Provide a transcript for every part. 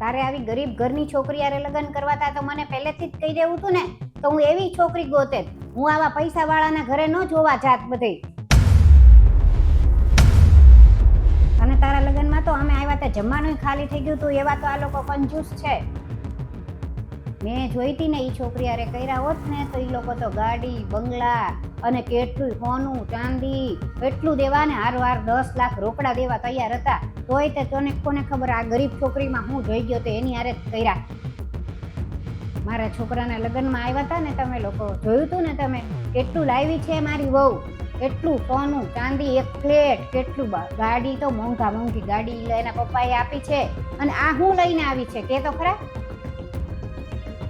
તારે આવી ગરીબ ઘરની છોકરી હારે લગ્ન કરવા તા તો મને પહેલેથી જ કહી દેવું હતું ને, તો હું એવી છોકરી ગોતે. હું આવા પૈસા વાળાના ઘરે ન જોવા જાત બધે. અને તારા લગ્નમાં તો અમે આવ્યા હતા જમવાનું ખાલી થઈ ગયું હતું, એવા તો આ લોકો કંજૂસ છે. મેં જોઈતી ને એ છોકરી હારે કર્યા હોત ને તો એ લોકો તો ગાડી બંગલા અને કેટલું સોનું ચાંદી એટલું દેવા ને હારવાર 10 લાખ રોકડા દેવા તૈયાર હતા. તોય તે તને કોને ખબર આ ગરીબ છોકરીમાં હું જોઈ ગયો તો એની હારે કર્યા. મારા છોકરાના લગ્નમાં આવ્યા હતા ને તમે લોકો, જોયું હતું ને તમે કેટલું લાવી છે મારી વહુ, કેટલું સોનું ચાંદી, એક ફ્લેટ, કેટલું ગાડી તો મોંઘા મોંઘી ગાડી એના પપ્પાએ આપી છે. અને આ હું લઈને આવી છે કે તો ખરા.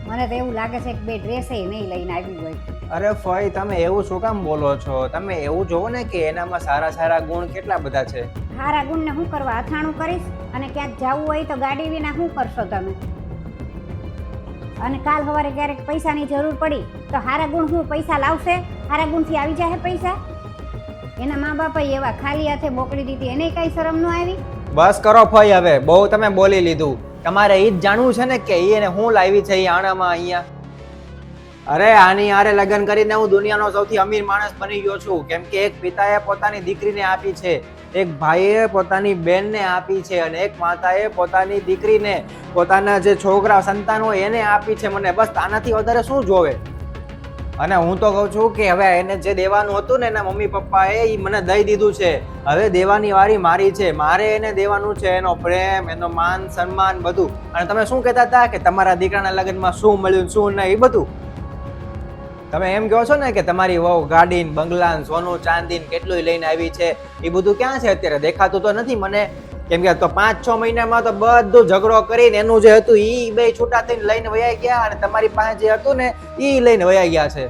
મને તો એવું લાગે છે કે 2 ડ્રેસ નહીં લઈને આવી હોય. અરે ફઈ, તમે એવું શું કામ બોલો છો? તમે એવું જોવો ને કે એનામાં સારા સારા ગુણ કેટલા બધા છે. હારા ગુણને શું કરવા? અથાણું કરીશ અને ક્યાંક જવું હોય તો ગાડી વિના શું કરશો તમે? અને કાલ સવારે ક્યારેક પૈસાની જરૂર પડી તો હારા ગુણ શું પૈસા લાવશે? હારા ગુણથી આવી જાય પૈસા? એના મા બાપે એવા ખાલી હાથે મોકલી દીધી, એને કઈ શરમ ન આવી? બસ કરો ફઈ, હવે બહુ તમે બોલી લીધું. તમારે એ જ જાણવું છે ને કે એને હું લાવી છે એ આણામાં અહીંયા. અરે આની હારે લગ્ન કરીને હું દુનિયાનો સૌથી અમીર માણસ બની ગયો છું, કેમ કે એક પિતાએ પોતાની દીકરીને આપી છે, એક ભાઈએ પોતાની બેનને આપી છે અને એક માતાએ પોતાની દીકરીને, પોતાના જે છોકરા સંતાન હોય એને આપી છે મને. બસ આનાથી વધારે શું જોવે? અને હું તો કહું છું કે હવે એને જે દેવાનું હતું ને એના મમ્મી પપ્પાએ એ મને દઈ દીધું છે. હવે દેવાની વારી મારી છે, મારે એને દેવાનું છે, એનો પ્રેમ, એનો માન સન્માન બધું. અને તમે શું કહેતા હતા કે તમારા દીકરાના લગ્નમાં શું મળ્યું શું નહીં, એ બધું તમે એમ કહો છો ને કે તમારી વહુ ગાડી બંગલા સોનું ચાંદી કેટલું લઈને આવી છે, એ બધું ક્યાં છે અત્યારે? દેખાતું તો નથી મને. કેમ કે તો 5-6 મહિનામાં તો બધું ઝઘડો કરીને એનું જે હતું ઈ બે છૂટા થઈને લઈને વયા ગયા અને તમારી પાસે જે હતું ને ઈ લઈને વયા ગયા છે.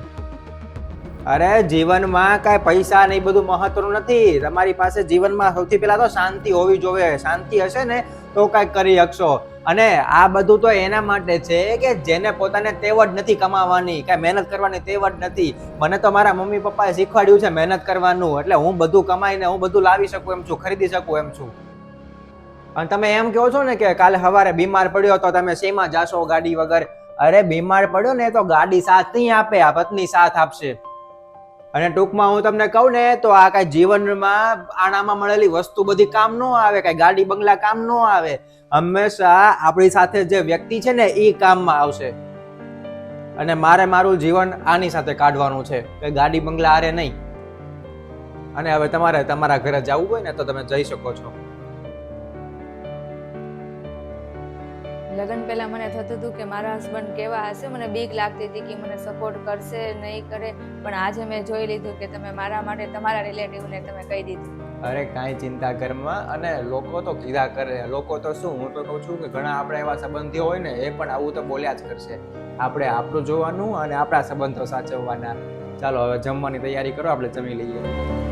અરે જીવનમાં કાંઈ પૈસા ને એ બધું મહત્વનું નથી. તમારી પાસે જીવનમાં સૌથી પહેલા તો શાંતિ હોવી જોઈએ. શાંતિ હશે ને તો કાંઈક કરી શકશો. અને આ બધું તો એના માટે છે કે જેને પોતાને ટેવ જ નથી કમાવાની, કાંઈ મહેનત કરવાની ટેવ જ નથી. મને તો મારા મમ્મી પપ્પાએ શીખવાડ્યું છે મહેનત કરવાનું, એટલે હું બધું કમાઈને હું બધું લાવી શકું એમ છું, ખરીદી શકું એમ છું. અને તમે એમ કહો છો ને કે કાલે સવારે બીમાર પડ્યો તો તમે શેમાં જાશો ગાડી વગર? અરે બીમાર પડ્યો ને તો ગાડી સાથ નહીં આપે, આ પત્ની સાથ આપશે. અને ટૂંકમાં હું તમને કહું ને તો આ કાંઈ જીવનમાં આણામાં મળેલી વસ્તુ બધી કામ ન આવે, કાંઈ ગાડી બંગલા કામ ન આવે. હંમેશા આપણી સાથે જે વ્યક્તિ છે ને એ કામમાં આવશે. અને મારે મારું જીવન આની સાથે કાઢવાનું છે, કે ગાડી બંગલા હારે નહીં. અને હવે તમારે તમારા ઘરે જવું હોય ને તો તમે જઈ શકો છો. લગ્ન પહેલા મને થતું હતું કે મારા હસબન્ડ કેવા હશે, મને બીક લાગતી હતી કે મને સપોર્ટ કરશે નહીં કરે. પણ આજે મેં જોઈ લીધું કે તમે મારા માટે તમારા રિલેટિવને તમે કહી દીધું. અરે કાંઈ ચિંતા કરમાં. અને લોકો તો કીધા કરે, લોકો તો શું, હું તો કહું છું કે ઘણા આપણા એવા સંબંધીઓ હોય ને એ પણ આવું તો બોલ્યા જ કરશે. આપણે આપણું જોવાનું અને આપણા સંબંધો સાચવવાના. ચાલો હવે જમવાની તૈયારી કરો, આપણે જમી લઈએ.